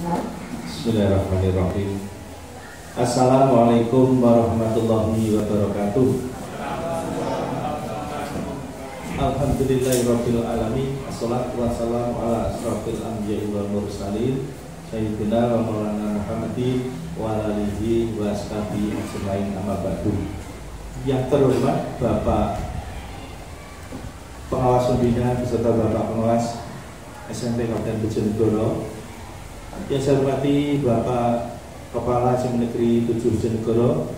Bismillahirrahmanirrahim. Assalamualaikum warahmatullahi wabarakatuh. Alhamdulillahirabbil alamin. Wassalatu wassalamu ala asrofil anbiya'i wal mursalin sayyidina wa maulana Muhammadin wa alihi wa ashabihi ajmain, amma ba'du. Yang terhormat Bapak Pengawas Pembina beserta Bapak Pengawas SMP Kabupaten Bojonegoro, yang saya hormati Bapak Kepala SMA Negeri 7 Bojonegoro,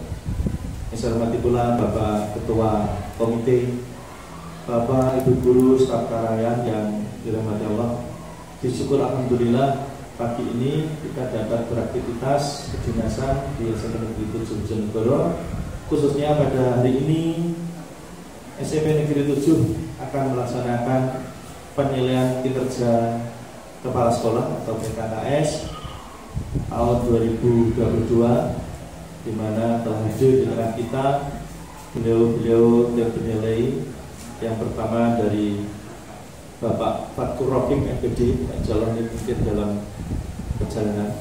yang saya hormati pula Bapak Ketua Komite, Bapak Ibu Guru, staf karyawan yang dirahmati Allah. Disyukur alhamdulillah pagi ini kita dapat beraktivitas kedinasan di SMA Negeri 7 Bojonegoro. Khususnya pada hari ini SMP Negeri 7 akan melaksanakan penilaian kinerja kepala sekolah atau PKKS tahun 2022, di mana telah hadir di tengah kita beliau-beliau yang bernilai. Yang pertama dari Bapak Fatur Rohim MPD, jalan mungkin dalam perjalanan.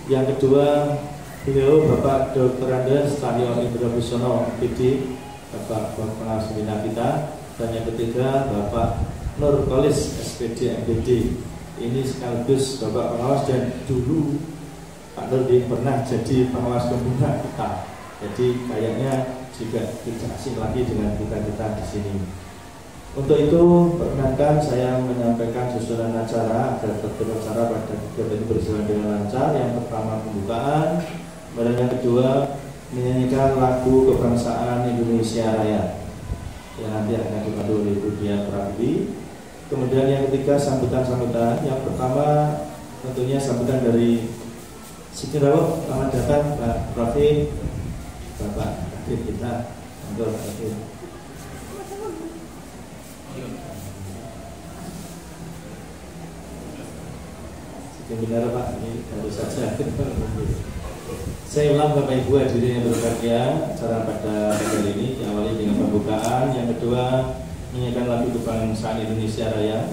Yang kedua beliau Bapak Dr. Andes Cahyo Indra Busono MPD, Bapak Pengawas Pembina kita. Dan yang ketiga Bapak Nur Kolis SPD MPD, ini sekaligus Bapak Pengawas dan dulu Pak Nur pernah jadi pengawas pembina kita. Jadi kayaknya juga tidak asing lagi dengan kita di sini. Untuk itu perkenankan saya menyampaikan susunan acara agar tertib acara pada kegiatan ini berjalan dengan lancar. Yang pertama pembukaan, dan yang kedua menyanyikan lagu kebangsaan Indonesia Raya yang nanti akan dipandu oleh Ibu Dian Prabi. Kemudian yang ketiga sambutan-sambutan. Yang pertama tentunya sambutan dari Sikirawo. Selamat datang Pak Rafi, Bapak Hadir kita, untuk hadir. Benar Pak, ini baru saja. Saya ulang Bapak Ibu hadirin yang berbahagia, acara pada hari ini diawali dengan pembukaan, yang kedua menyanyikan lagu kebangsaan Indonesia Raya.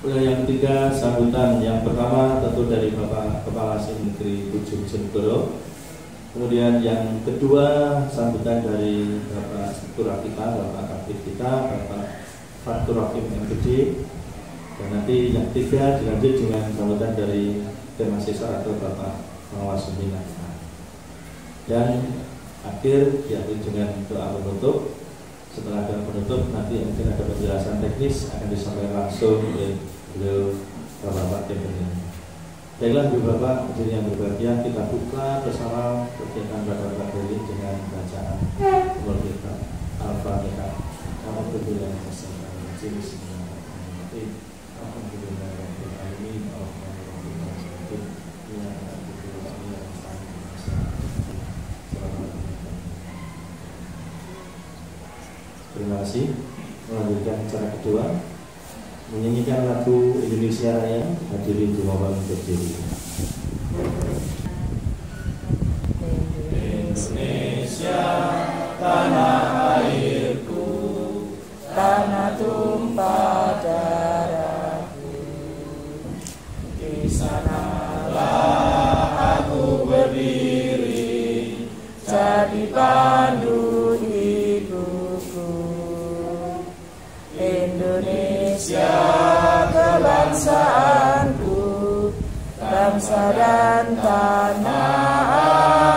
Kemudian yang ketiga sambutan, yang pertama tentu dari Bapak Kepala SMA Negeri 7 Bojonegoro. Kemudian yang kedua sambutan dari Bapak Struktural kita, Bapak Kapit kita, Bapak Fatur Rohim MPD. Dan nanti yang ketiga dilanjut dengan sambutan dari mahasiswa atau Bapak Pengawas Pembina. Dan akhir diakhiri dengan doa penutup. Setelah doa penutup nanti mungkin ada penjelasan teknis akan disampaikan langsung oleh beliau Bapak Pembina. Baiklah Ibu Bapak hadirin yang berbahagia, kita buka bersama kegiatan pada pagi ini dengan bacaan Al-Fatihah. Al-Fatihah. Kamu berdua yang bersama Bismillahirrahmanirrahim. Alhamdulillahirabbil alamin. Terima kasih. Melanjutkan acara kedua, menyanyikan lagu Indonesia Raya. Hadirin dimohon berdiri. Indonesia tanah airku, tanah tumpah darahku. Di sanalah aku berdiri, jadi pandu hidupku. Indonesia kebangsaanku, bangsa dan tanah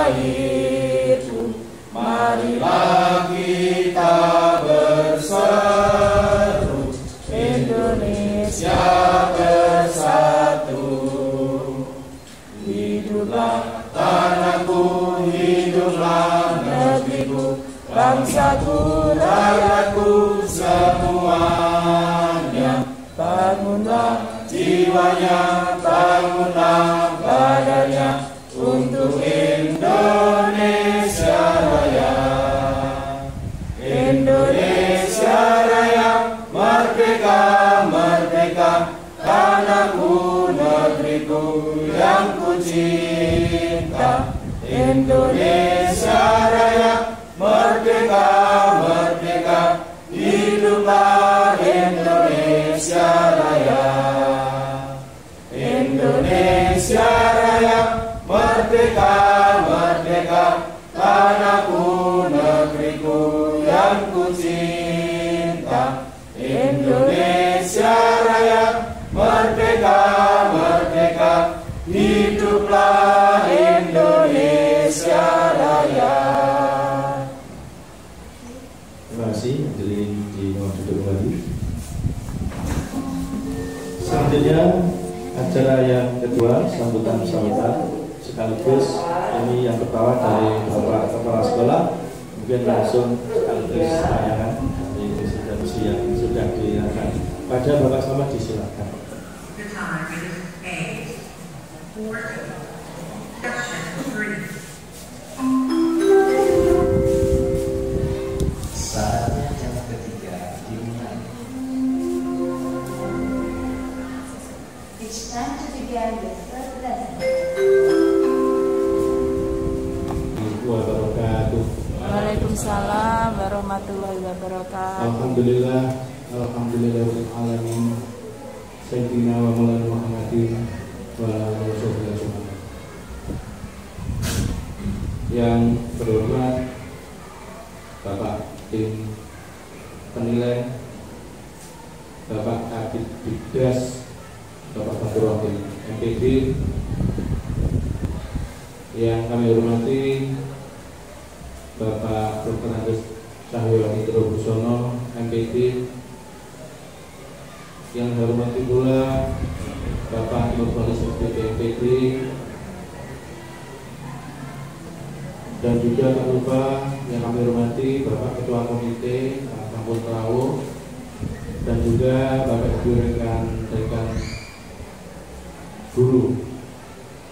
airku. Marilah kita berseru, Indonesia bersatu. Hiduplah tanahku, hiduplah negeriku, bangsaku, rakyatku semuanya. Bangunlah jiwanya, bangunlah badannya untuk Indonesia Raya. Indonesia Raya, merdeka, merdeka, tanahku, negeriku yang ku cinta. Indonesia Raya, merdeka, merdeka, hiduplah Indonesia Raya. Indonesia Indonesia Raya, merdeka, merdeka, tanahku, negeriku yang ku cinta. Indonesia Raya, merdeka, merdeka, hiduplah Indonesia Raya. Terima kasih, hadirin dimohon duduk kembali. Selanjutnya acara yang kedua, sambutan sekaligus ini yang pertama dari Bapak Kepala Sekolah, mungkin langsung sekaligus tayangan dari presidensi yang sudah dilakukan. Pada Bapak Selamat disilakan. Saatnya yang ketiga dimulai. It's time to begin the third lesson. Waalaikumsalam warahmatullahi wabarakatuh. Alhamdulillah, alhamdulillahirrahmanirrahim. Sayyidina wa maulana Muhammadin wa ala alihi wasallam. Yang berhormat Bapak Tim Penilai, Bapak Kabid Biddas, Bapak Fatur Rahim MPD, yang kami hormati Bapak Dr. Agus Cahyoani Trobusono MPD, yang saya hormati pula Bapak Nurbalis MPD, dan juga tak lupa yang kami hormati Bapak Ketua Komite Kampus Perahu, dan juga Bapak Ibu rekan-rekan guru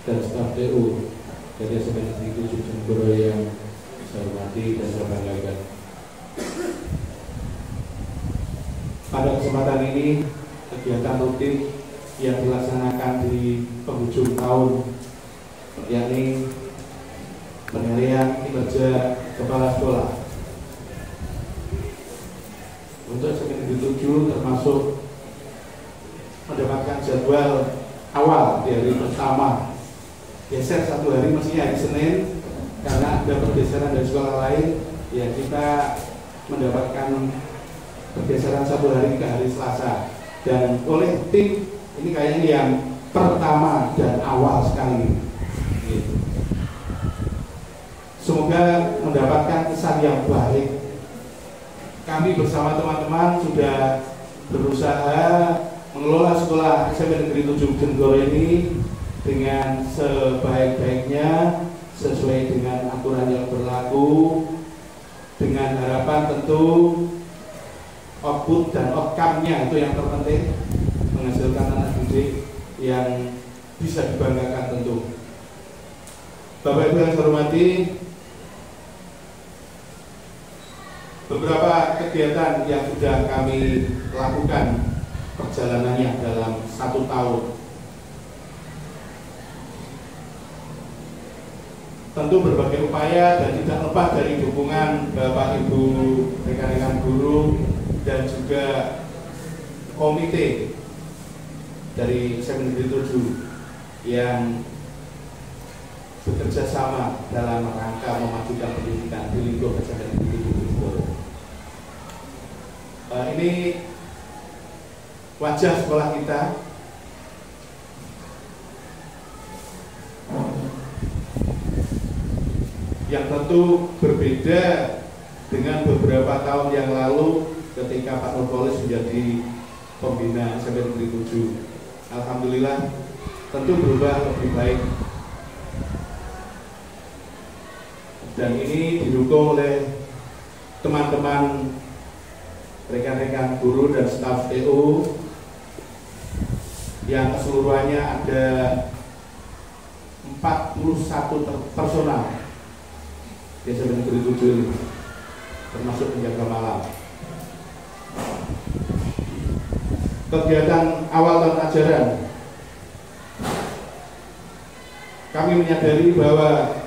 dan staf TU dari SMP Negeri 7 Jenegoro yang saya hormati dan saya banggakan. Pada kesempatan ini, kegiatan rutin yang dilaksanakan di penghujung tahun, yakni penilaian kinerja kepala sekolah untuk SMP Negeri 7, termasuk mendapatkan jadwal awal di hari pertama, geser satu hari, mestinya hari Senin, karena ada pergeseran dari sekolah lain, ya kita mendapatkan pergeseran satu hari ke hari Selasa. Dan oleh tim ini kayaknya yang pertama dan awal sekali gitu. Semoga mendapatkan kesan yang baik. Kami bersama teman-teman sudah berusaha mengelola sekolah SMP Negeri 7 Jenegoro ini dengan sebaik-baiknya, sesuai dengan aturan yang berlaku, dengan harapan tentu output dan outcome-nya itu yang terpenting, menghasilkan anak didik yang bisa dibanggakan tentu. Bapak Ibu yang saya hormati, beberapa kegiatan yang sudah kami lakukan perjalanannya dalam 1 tahun. Tentu berbagai upaya dan tidak lepas dari dukungan Bapak Ibu rekan-rekan guru dan juga komite dari SMP Negeri 7 yang bekerja sama dalam rangka memajukan pendidikan di lingkup SMP Negeri 7. Ini wajah sekolah kita. Yang tentu berbeda dengan beberapa tahun yang lalu ketika Pak Nurbalis menjadi pembina SMP Negeri 7. Alhamdulillah tentu berubah lebih baik. Dan ini didukung oleh teman-teman rekan-rekan guru dan staf TU yang keseluruhannya ada 41 personal di SMP Negeri 7 ini, termasuk penjaga malam. Kegiatan awal tahun ajaran, kami menyadari bahwa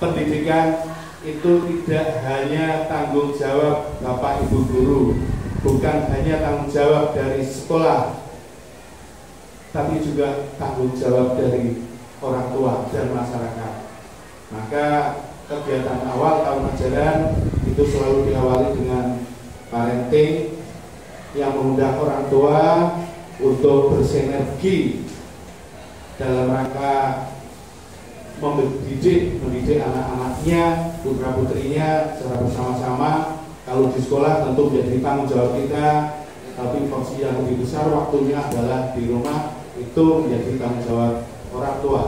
pendidikan itu tidak hanya tanggung jawab Bapak Ibu guru, bukan hanya tanggung jawab dari sekolah, tapi juga tanggung jawab dari orang tua dan masyarakat. Maka kegiatan awal tahun ajaran itu selalu diawali dengan parenting yang mengundang orang tua untuk bersinergi dalam rangka mendidik anak-anaknya, putra-putrinya secara bersama-sama. Kalau di sekolah tentu menjadi tanggung jawab kita, tapi porsi yang lebih besar waktunya adalah di rumah, itu menjadi tanggung jawab orang tua.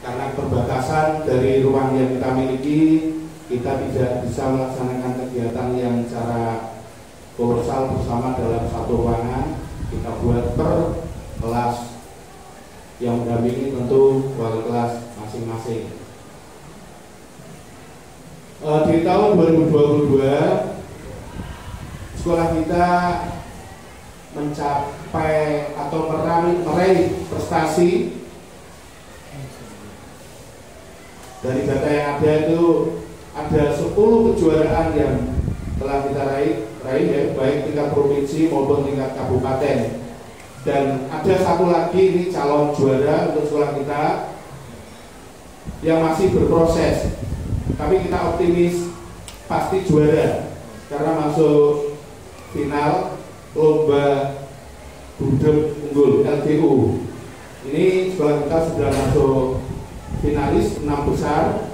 Karena perbatasan dari ruang yang kita miliki, kita tidak bisa melaksanakan kegiatan yang secara kolosal bersama dalam satu ruangan. Kita buat per kelas yang mendampingi tentu wali kelas masing-masing. Di tahun 2022 sekolah kita mencapai atau meraih prestasi. Dari data yang ada itu ada 10 kejuaraan yang telah kita raih ya, baik tingkat provinsi maupun tingkat kabupaten. Dan ada satu lagi ini calon juara untuk sekolah kita yang masih berproses. Tapi kita optimis pasti juara karena masuk final lomba budek unggul LDU. Ini sekolah kita sudah masuk finalis 6 besar.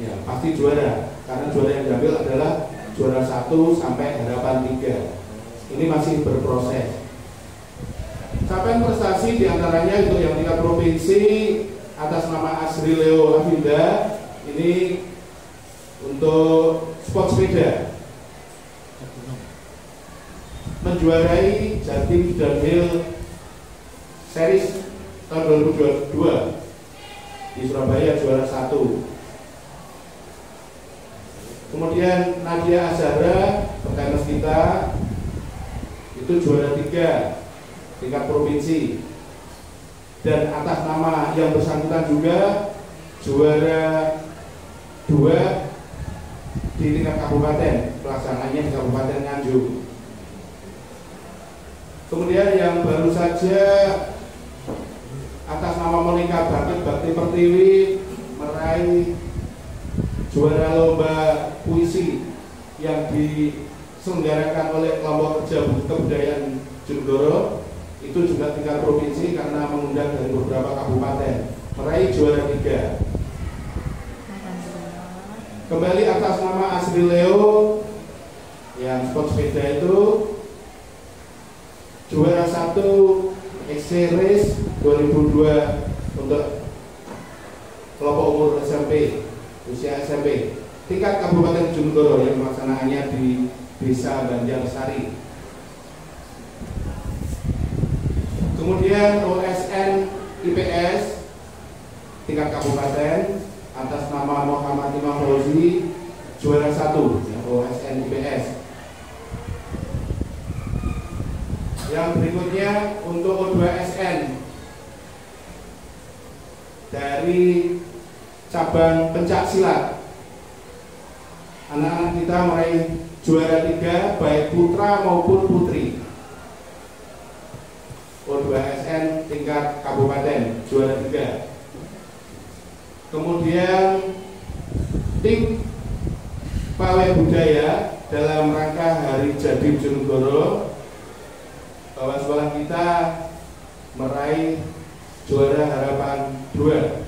Ya, pasti juara karena juara yang diambil adalah juara 1 sampai harapan 3. Ini masih berproses. Capaian prestasi diantaranya untuk yang tingkat provinsi atas nama Asri Leo Avinda. Ini untuk sport sepeda menjuarai Jatim Downhill Series tahun 2022 di Surabaya juara 1. Kemudian Nadia Azhara petenis kita itu juara 3 tingkat provinsi, dan atas nama yang bersangkutan juga juara 2 di tingkat kabupaten, pelaksanaannya di Kabupaten Nganjuk. Kemudian yang baru saja atas nama Monika Bakti Pertiwi meraih juara lomba puisi yang diselenggarakan oleh kelompok kerja kebudayaan Jonegoro, itu juga tingkat provinsi karena mengundang dari beberapa kabupaten, meraih juara 3. Kembali atas nama Asri Leo yang sport sepeda itu juara 1 XC Race 2002 untuk kelompok umur SMP, usia SMP, tingkat Kabupaten Jonegoro yang melaksanakannya di Desa Banjarsari. Kemudian OSN IPS tingkat kabupaten atas nama Muhammad Imam Fauzi juara 1 ya, OSN IPS. Yang berikutnya untuk O2SN dari cabang pencak silat, anak-anak kita meraih juara 3 baik putra maupun putri. O2SN tingkat kabupaten juara 3. Kemudian tim pawai budaya dalam rangka Hari Jadim Jonegoro, bahwa sekolah kita meraih juara harapan 2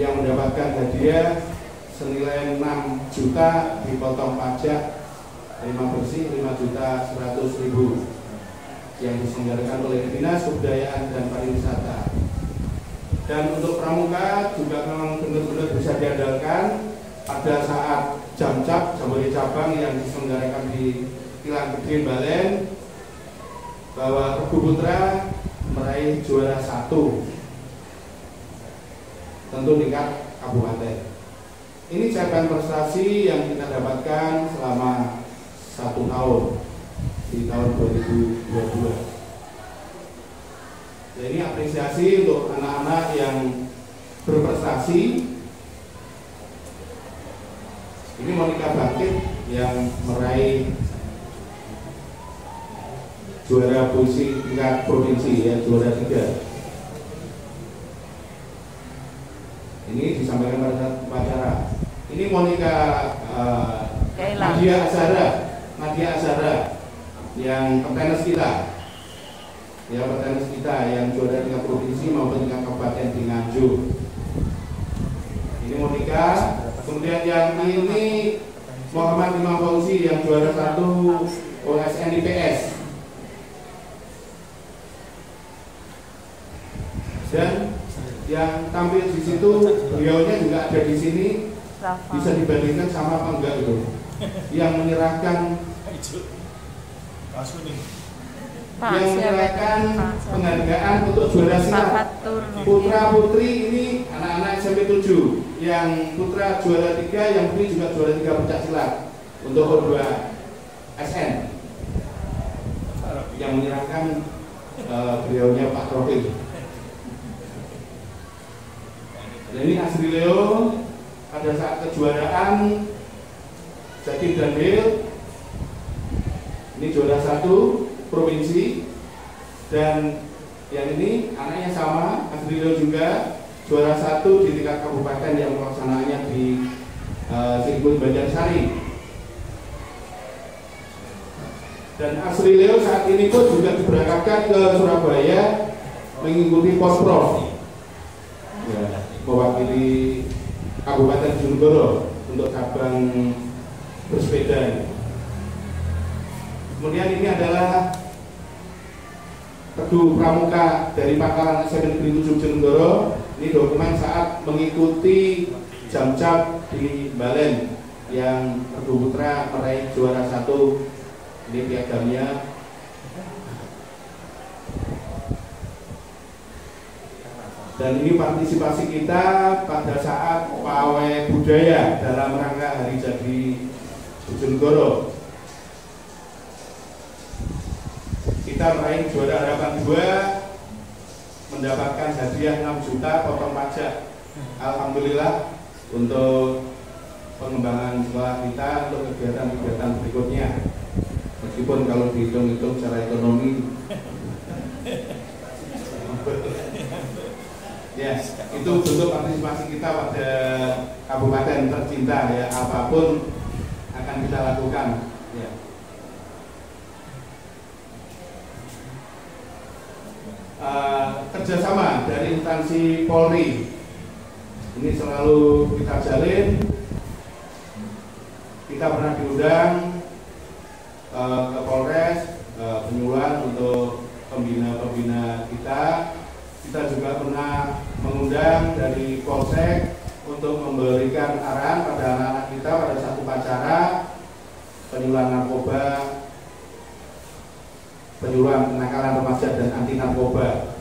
yang mendapatkan hadiah senilai 6 juta dipotong pajak terima bersih 5.100.000 yang diselenggarakan oleh Dinas Kebudayaan dan Pariwisata. Dan untuk pramuka juga memang benar-benar bisa diandalkan pada saat Jamcap Jambore cabang yang diselenggarakan di Kilang Gede Balen, bahwa Regu Putra meraih juara 1 tentu tingkat kabupaten. Ini capaian prestasi yang kita dapatkan selama 1 tahun di tahun 2022. Jadi ini apresiasi untuk anak-anak yang berprestasi. Ini Monika Bangkit yang meraih juara puisi tingkat provinsi ya, juara 3. Ini disampaikan pada saat upacara. Ini Monica Nadia Azhara yang petenis kita. Ya, petenis kita yang juara tingkat provinsi maupun tingkat kabupaten di Nganjuk. Ini Monica. Kemudian yang ini Muhammad Imam Fauzi yang juara 1 OSN IPS. Dan yang tampil di situ beliaunya juga ada di sini. Bisa dibandingkan sama apa enggak itu? Yang menyerahkan penghargaan untuk juara silat putra putri ini anak-anak SMP 7. Yang putra juara 3, yang putri juga juara 3 pencak silat untuk O2 SN. Yang menyerahkan beliaunya Pak Trofi. Dan ini Asri Leo pada saat kejuaraan Jatim dan Hil. Ini juara 1 provinsi. Dan yang ini anaknya sama, Asri Leo juga juara 1 di tingkat kabupaten yang pelaksanaannya di sirkuit Banjarsari. Dan Asri Leo saat ini pun juga diberangkatkan ke Surabaya mengikuti Porprov. Ya, mewakili Kabupaten Bojonegoro untuk cabang bersepeda. Kemudian ini adalah Teguh Pramuka dari Pangkalan SMP Negeri 7 Bojonegoro. Ini dokumen saat mengikuti jam-jam di Balen yang Teguh Putra meraih juara 1. Ini piagamnya. Dan ini partisipasi kita pada saat pawai budaya dalam rangka Hari Jadi Bojonegoro. Kita meraih juara harapan 2, mendapatkan hadiah 6 juta potong pajak. Alhamdulillah untuk pengembangan sekolah kita untuk kegiatan-kegiatan berikutnya. Meskipun kalau dihitung-hitung secara ekonomi ya, itu bentuk partisipasi kita pada kabupaten tercinta ya, apapun akan kita lakukan ya. Kerjasama dari instansi Polri ini selalu kita jalin. Kita pernah diundang ke Polres penyuluhan untuk pembina-pembina kita. Kita juga pernah mengundang dari Polsek untuk memberikan arahan pada anak-anak kita pada satu upacara penyuluhan narkoba, penyuluhan kenakalan remaja dan anti narkoba.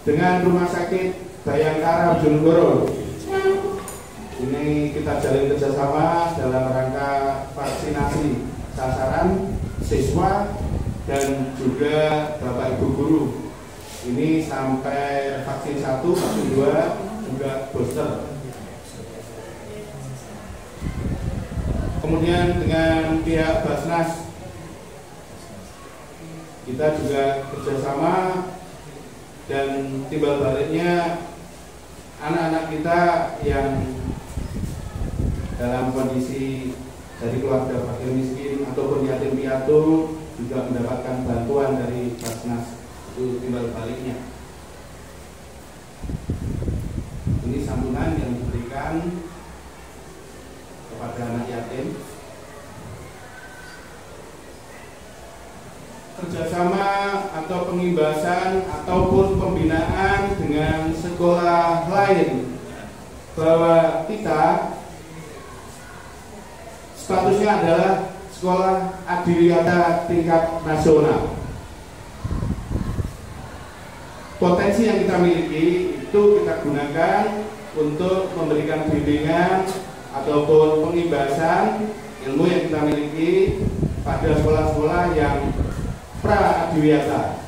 Dengan Rumah Sakit Bayangkara Bojonegoro ini kita jalin kerjasama dalam rangka vaksinasi sasaran siswa dan juga Bapak Ibu guru. Ini sampai vaksin 1, vaksin 2, juga booster. Kemudian dengan pihak Basnas kita juga kerjasama, dan timbal baliknya anak-anak kita yang dalam kondisi dari keluarga fakir miskin ataupun yatim piatu juga mendapatkan bantuan dari Basnas. Itu timbal baliknya. Ini santunan yang diberikan kepada anak yatim. Kerjasama atau pengimbasan ataupun pembinaan dengan sekolah lain, bahwa kita statusnya adalah sekolah adiwiyata tingkat nasional. Potensi yang kita miliki itu kita gunakan untuk memberikan bimbingan ataupun pengimbasan ilmu yang kita miliki pada sekolah-sekolah yang pra adiwiyata.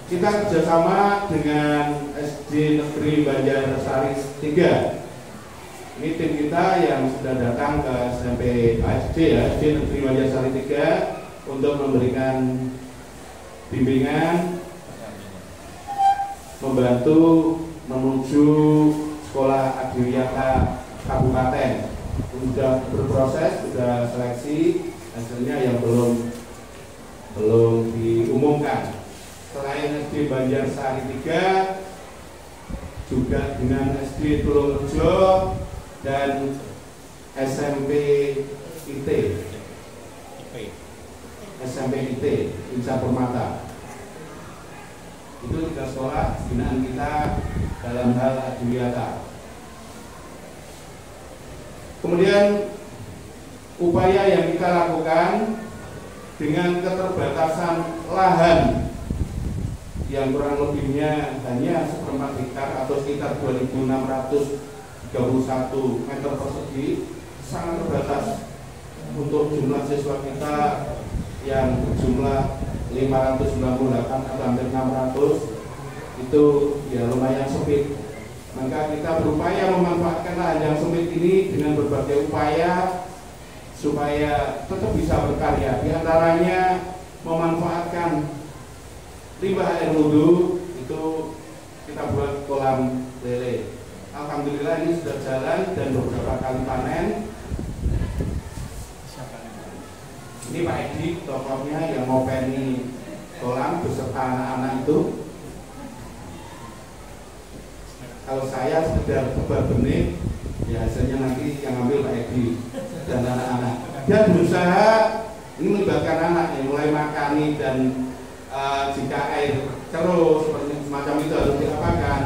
Kita kerjasama dengan SD Negeri Banjarsari 3 Ini tim kita yang sudah datang ke SMP SD ya, SD Negeri Wanjasari 3 untuk memberikan bimbingan, membantu menuju sekolah adiwiyata kabupaten. Sudah berproses, sudah seleksi, hasilnya yang belum diumumkan. Selain SD Banjarsari 3, juga dengan SD Tulungrejo dan SMP IT, Insa Permata. Itu 3 sekolah binaan kita dalam hal adiwiyata. Kemudian upaya yang kita lakukan dengan keterbatasan lahan yang kurang lebihnya hanya 1/4 hektar atau sekitar 2.631 meter persegi, sangat terbatas untuk jumlah siswa kita yang berjumlah 598 atau hampir 600, itu ya lumayan sempit. Maka kita berupaya memanfaatkan lahan yang sempit ini dengan berbagai upaya supaya tetap bisa berkarya. Di antaranya memanfaatkan limbah air wudhu, itu kita buat kolam lele. Alhamdulillah ini sudah jalan dan beberapa kali panen. Ini Pak Edi, tokohnya yang ngopeni kolam beserta anak-anak itu. Kalau saya sekedar tebar benih, ya hasilnya nanti yang ambil Pak Edi dan anak-anak. Dia berusaha ini melibatkan anak yang mulai makani dan jika air keruh seperti semacam itu harus diapakan,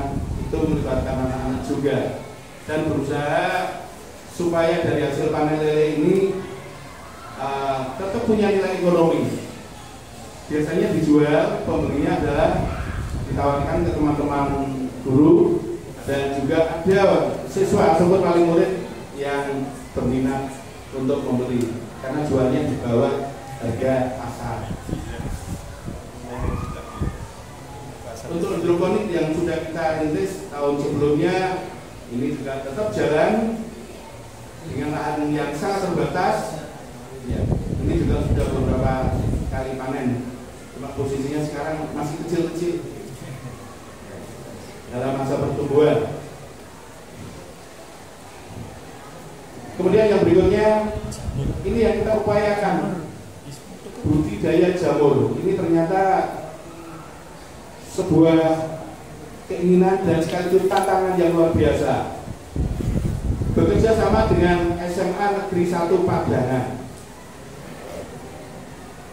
itu melibatkan anak-anak juga, dan berusaha supaya dari hasil panen lele ini tetap punya nilai ekonomi. Biasanya dijual, pembelinya adalah ditawarkan ke teman-teman guru dan juga ada siswa ataupun wali murid yang berminat untuk membeli karena jualnya di bawah harga pasar. Untuk hidroponik yang sudah kita rintis tahun sebelumnya, ini juga tetap jalan dengan lahan yang sangat terbatas. Ya, ini juga sudah beberapa kali panen, cuma posisinya sekarang masih kecil-kecil dalam masa pertumbuhan. Kemudian yang berikutnya, ini yang kita upayakan, budidaya jamur. Ini ternyata sebuah keinginan dan sekaligus tantangan yang luar biasa. Bekerja sama dengan SMA Negeri 1 Padangan.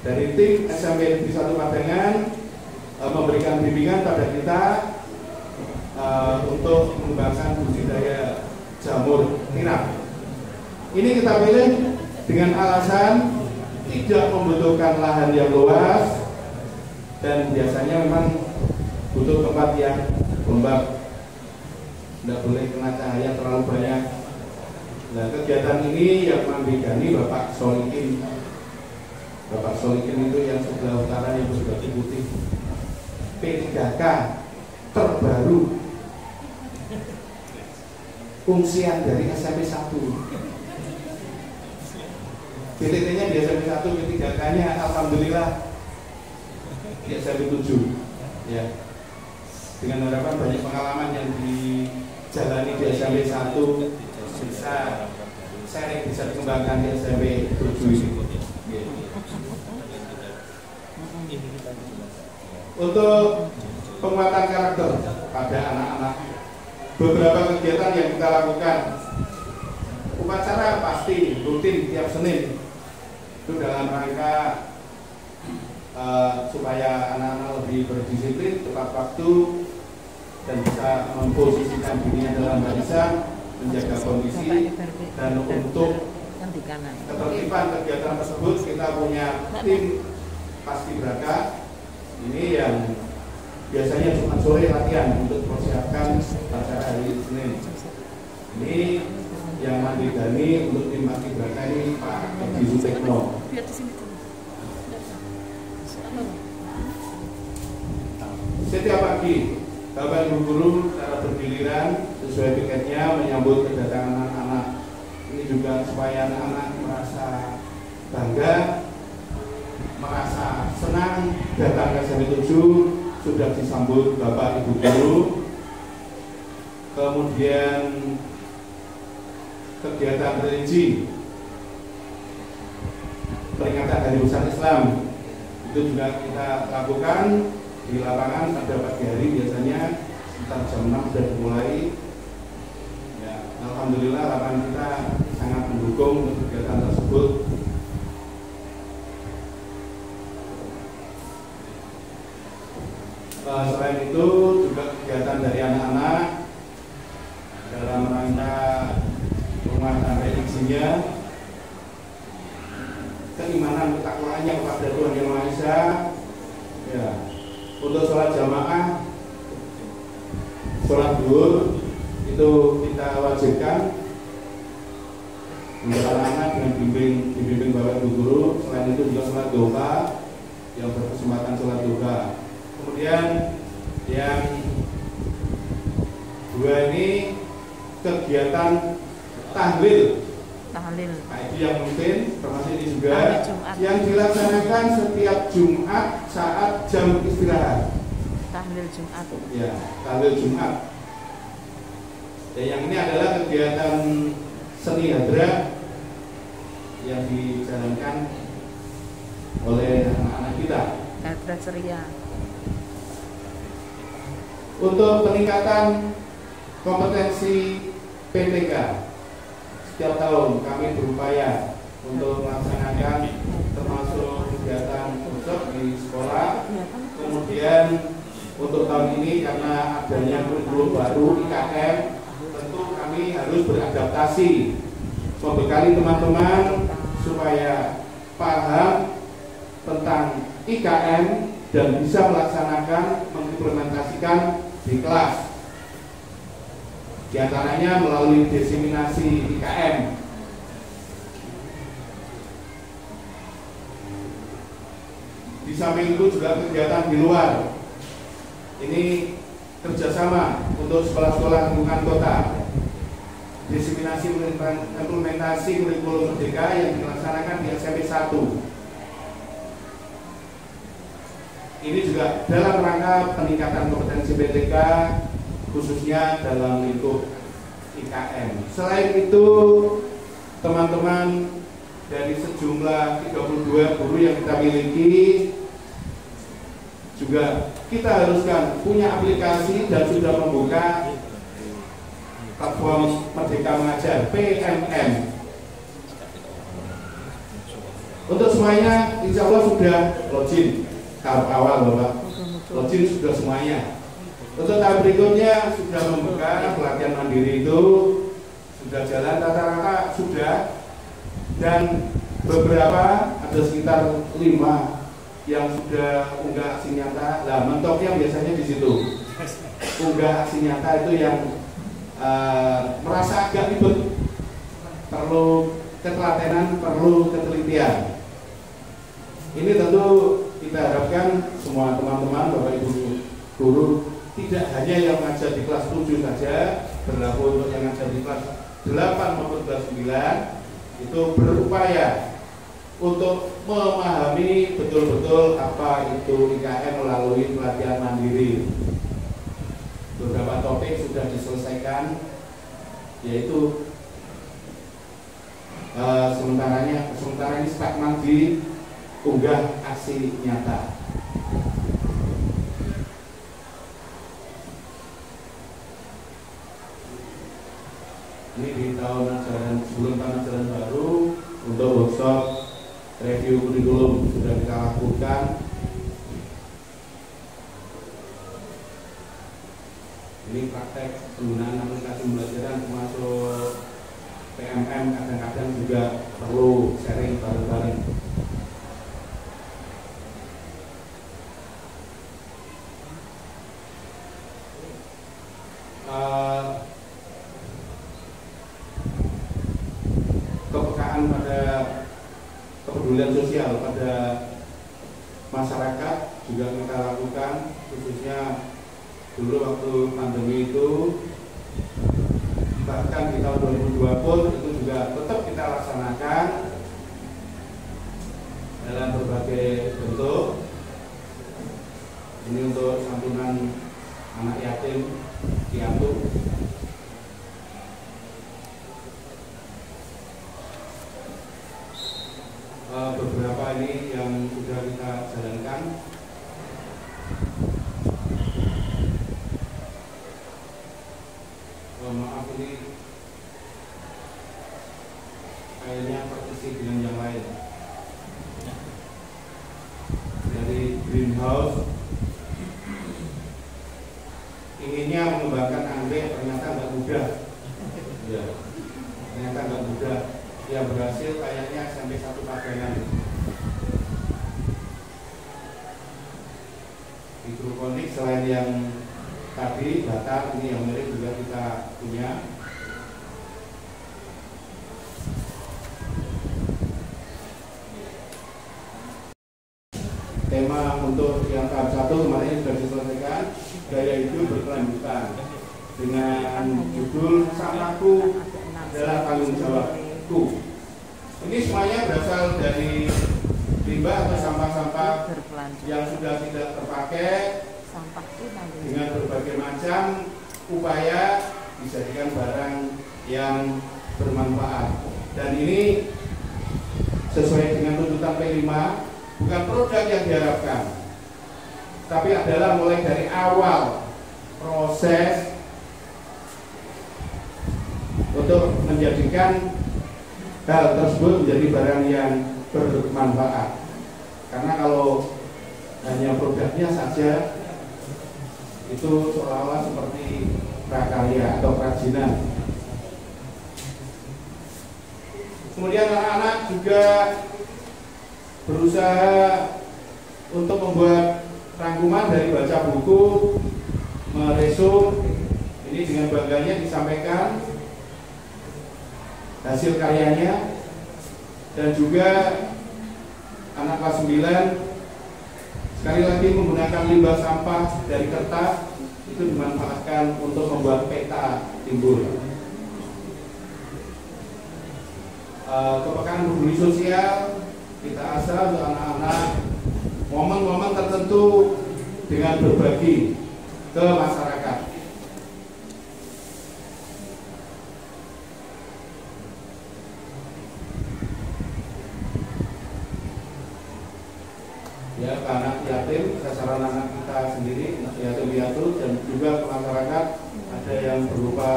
Dari tim SMP Negeri 1 Padangan memberikan bimbingan pada kita untuk mengembangkan budidaya jamur tiram. Ini kita pilih dengan alasan tidak membutuhkan lahan yang luas dan biasanya memang butuh tempat yang lembab, tidak boleh kena cahaya terlalu banyak. Nah, kegiatan ini yang membidani Bapak Solikin. Bapak Solikin itu yang sebelah utara yang berbaju putih, P3K terbaru, fungsian dari SMP 1. BTT-nya di SMP 1, P3K-nya alhamdulillah di SMP 7. Ya. Dengan harapan banyak pengalaman yang dijalani di SMP 1 bisa sharing, bisa dikembangkan di SMP 7 ini. Untuk penguatan karakter pada anak-anak, beberapa kegiatan yang kita lakukan. Upacara pasti rutin tiap Senin, itu dalam rangka supaya anak-anak lebih berdisiplin, tepat waktu, dan bisa memposisikan dirinya dalam barisan, menjaga kondisi. Dan untuk ketertiban kegiatan tersebut kita punya tim paskibraka ini yang biasanya cuma sore latihan untuk mempersiapkan acara hari Senin. Ini yang mandiri untuk tim paskibraka ini Pak Edi Sutekno. Setiap pagi Bapak Ibu guru secara bergiliran sesuai piketnya menyambut kedatangan anak-anak juga supaya anak-anak merasa bangga, merasa senang datang ke SMP 7, sudah disambut Bapak Ibu Guru. Kemudian kegiatan religi, peringatan Hari Besar Islam, itu juga kita lakukan di lapangan pada pagi hari, biasanya sekitar jam 6 sudah dimulai. Ya, alhamdulillah lapangan kita sangat mendukung kegiatan tersebut. Selain itu juga kegiatan dari anak-anak dalam rangka penguatan religinya, keimanan ketakwaannya kepada Tuhan Yang Maha Esa. Ya, untuk sholat jamaah, sholat zuhur itu kita wajibkan untuk anak-anak dengan bimbing Bapak Ibu Guru. Selain itu juga sholat duha, yang berkesempatan sholat duha. Kemudian yang dua ini kegiatan tahlil. Nah, itu yang mungkin termasuk ini juga yang dilaksanakan setiap Jumat saat jam istirahat. Tahlil Jumat. Ya, tahlil Jumat. Dan yang ini adalah kegiatan seni hadra yang dijalankan oleh anak-anak kita. Hadra ceria. Untuk peningkatan kompetensi PTK, setiap tahun kami berupaya untuk melaksanakan termasuk kegiatan workshop di sekolah. Kemudian untuk tahun ini karena adanya kurikulum baru IKM, tentu kami harus beradaptasi, membekali teman-teman supaya paham tentang IKM dan bisa melaksanakan, mengimplementasikan di kelas. Di antaranya melalui diseminasi IKM. Di samping itu juga kegiatan di luar. Ini kerjasama untuk sekolah-sekolah lingkungan kota. Diseminasi implementasi kurikulum merdeka yang dilaksanakan di SMP 1. Ini juga dalam rangka peningkatan kompetensi PTK, khususnya dalam lingkup IKM. Selain itu, teman-teman dari sejumlah 32 guru yang kita miliki, juga kita haruskan punya aplikasi dan sudah membuka platform Merdeka Mengajar PMM. Untuk semuanya, insya Allah sudah login. Tahap awal Bapak, login sudah semuanya. Untuk tahap berikutnya sudah membuka pelatihan mandiri, itu sudah jalan rata-rata sudah, dan beberapa ada sekitar 5 yang sudah unggah aksi nyata. Nah, mentoknya biasanya di situ. Unggah aksi nyata itu yang merasa agak ribet, perlu ketelatenan, perlu ketelitian. Ini tentu kita harapkan semua teman-teman, Bapak Ibu guru, tidak hanya yang ngajar di kelas 7 saja, berlaku untuk yang ngajar di kelas 8 maupun kelas 9, itu berupaya untuk memahami betul-betul apa itu IKM melalui pelatihan mandiri. Beberapa topik sudah diselesaikan, yaitu sementara ini stagnan di unggah aksi nyata. Ini di tahun ajaran, sebelum tahun ajaran baru, untuk workshop review kurikulum sudah kita lakukan. Ini praktek penggunaan aplikasi pembelajaran termasuk PMM, kadang-kadang juga perlu sharing bareng-bareng. Kepekaan pada kepedulian sosial pada masyarakat juga kita lakukan, khususnya dulu waktu pandemi itu bahkan di tahun 2002 pun itu juga tetap kita laksanakan dalam berbagai bentuk. Ini untuk santunan anak yatim piatu. Beberapa ini yang sudah kita jalankan. Maaf, ini kayaknya partisi dengan yang lain. Dari greenhouse inginnya mengembangkan anggrek, ternyata nggak mudah. Ya, ternyata nggak mudah. Yang berhasil kayaknya sampai 1 pagangan. Hidroponik selain yang tadi data, ini yang mirip juga kita punya. Tema untuk yang tahap 1 kemarin sudah diselesaikan, gaya hidup berkelanjutan, dengan judul Sampahku adalah Tanggung Jawabku. Ini semuanya berasal dari limbah atau sampah-sampah yang sudah tidak terpakai, dengan berbagai macam upaya dijadikan barang yang bermanfaat. Dan ini sesuai dengan tuntutan P5, bukan produk yang diharapkan, tapi adalah mulai dari awal proses untuk menjadikan hal tersebut menjadi barang yang bermanfaat. Karena kalau hanya produknya saja, itu seolah-olah seperti prakarya atau kerajinan. Kemudian anak-anak juga berusaha untuk membuat rangkuman dari baca buku, meresum. Ini dengan bangganya disampaikan hasil karyanya. Dan juga anak kelas 9 sekali lagi menggunakan limbah sampah dari kertas itu dimanfaatkan untuk membuat peta timbul. Kepekaan peduli sosial kita asal untuk anak-anak momen-momen tertentu dengan berbagi ke masyarakat. Ya, ke anak yatim, sasaran anak kita sendiri, yatim piatu, dan juga ke masyarakat, ada yang berupa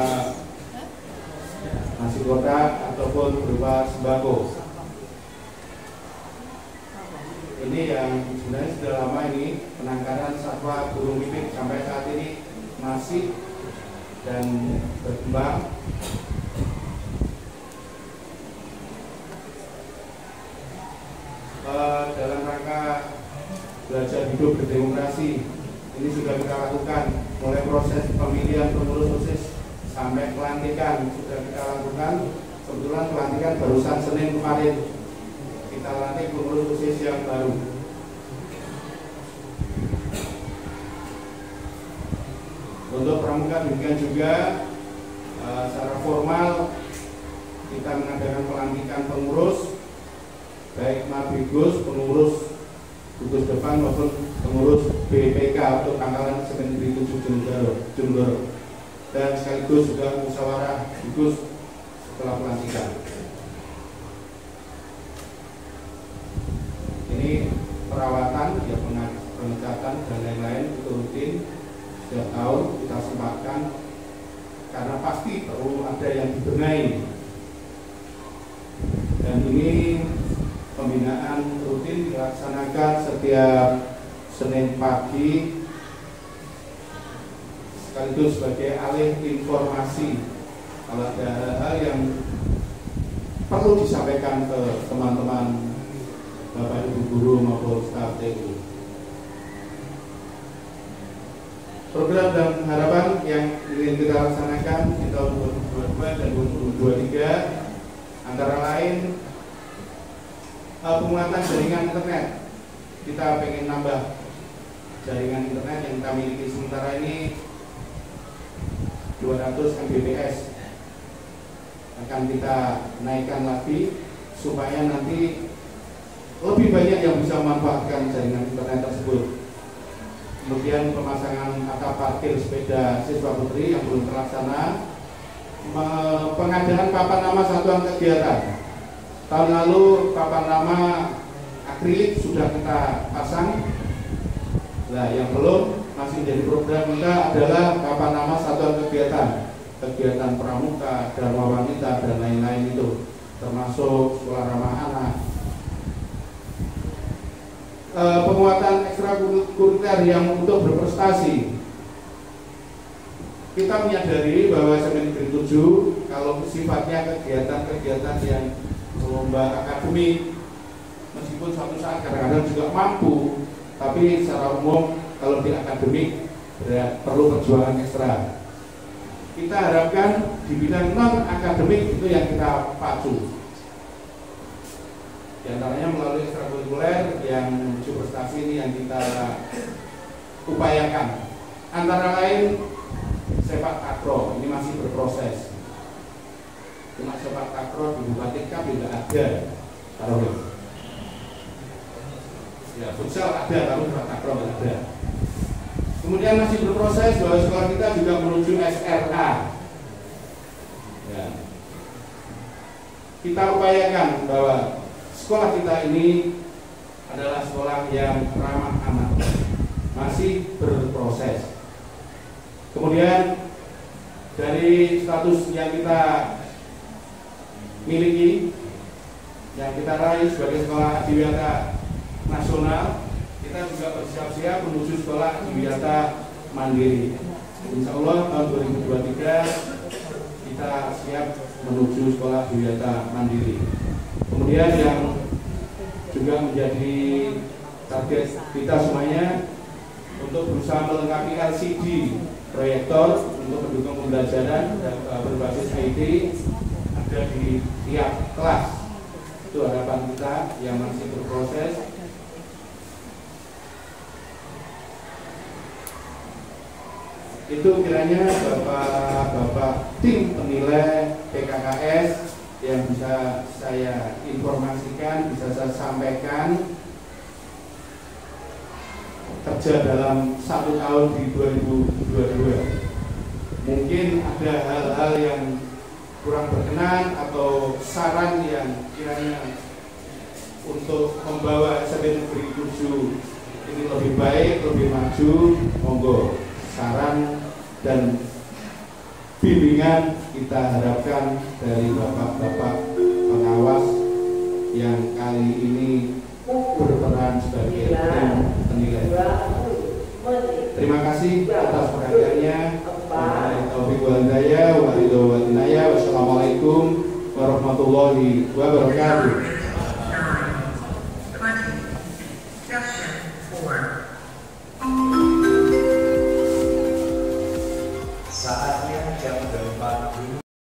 nasi kotak ataupun berupa sembako. Ini yang sebenarnya sudah lama ini penangkaran satwa burung pipit, sampai saat ini masih dan berkembang. Dalam rangka belajar hidup berdemokrasi, ini sudah kita lakukan mulai proses pemilihan pengurus OSIS sampai pelantikan sudah kita lakukan. Kebetulan pelantikan barusan Senin kemarin kita lantik pengurus OSIS yang baru. Untuk pramuka demikian juga, secara formal kita mengadakan pelantikan pengurus, baik Mabigus, pengurus gugus depan maupun pengurus BPK untuk pangkalan Negeri 7 Jember, dan sekaligus juga musyawarah gugus setelah pelantikan. Ini perawatan, ya, pengecatan dan lain-lain itu rutin setiap tahun kita sempatkan, karena pasti perlu ada yang dibenahi. Dan ini pembinaan rutin dilaksanakan setiap Senin pagi, sekaligus sebagai alih informasi kalau ada hal-hal yang perlu disampaikan ke teman-teman Bapak Ibu guru maupun staf TU. Program dan harapan yang ingin kita laksanakan di tahun 2022 dan 2023 antara lain penguatan jaringan internet. Kita pengen nambah jaringan internet yang kita miliki sementara ini 200 Mbps. akan kita naikkan lagi supaya nanti lebih banyak yang bisa memanfaatkan jaringan internet tersebut. Kemudian pemasangan atap parkir sepeda siswa putri yang belum terlaksana, pengadaan papan nama satuan kegiatan. Tahun lalu papan nama akrilik sudah kita pasang. Nah, yang belum masih menjadi program kita adalah papan nama satuan kegiatan pramuka, dharma wanita dan lain-lain itu, termasuk sekolah ramah anak. Penguatan ekstrakurikuler yang untuk berprestasi. Kita menyadari bahwa SMA Negeri 7 kalau sifatnya kegiatan-kegiatan yang lomba akademik, meskipun suatu saat kadang-kadang juga mampu, tapi secara umum kalau di akademik perlu perjuangan ekstra. Kita harapkan di bidang non akademik itu yang kita pacu. Di antaranya melalui ekstrakurikuler yang menuju prestasi ini yang kita upayakan. Antara lain sepak takraw, ini masih berproses. Cuma sepak takraw di Bupati Kap tidak ada. Taruh. Ya, futsal ada, tapi sepak takraw tidak ada. Kemudian masih berproses bahwa sekolah kita juga menuju SRA. Ya. Kita upayakan bahwa sekolah kita ini adalah sekolah yang ramah anak, masih berproses. Kemudian dari status yang kita miliki, yang kita raih sebagai sekolah adiwiyata nasional, kita juga bersiap-siap menuju sekolah adiwiyata mandiri. Insya Allah tahun 2023 kita siap menuju sekolah adiwiyata mandiri. Kemudian yang juga menjadi target kita semuanya untuk berusaha melengkapi LCD proyektor untuk mendukung pembelajaran dan berbasis IT ada di tiap kelas. Itu harapan kita yang masih berproses. Itu kiranya Bapak tim penilai PKKS yang bisa saya informasikan, bisa saya sampaikan kerja dalam 1 tahun di 2022. Mungkin ada hal-hal yang kurang berkenan atau saran yang kiranya untuk membawa SMA Negeri 7 ini lebih baik, lebih maju, monggo saran dan bimbingan kita harapkan dari bapak-bapak pengawas yang kali ini berperan sebagai tim penilai. Terima kasih atas perhatiannya. Wassalamualaikum warahmatullahi wabarakatuh.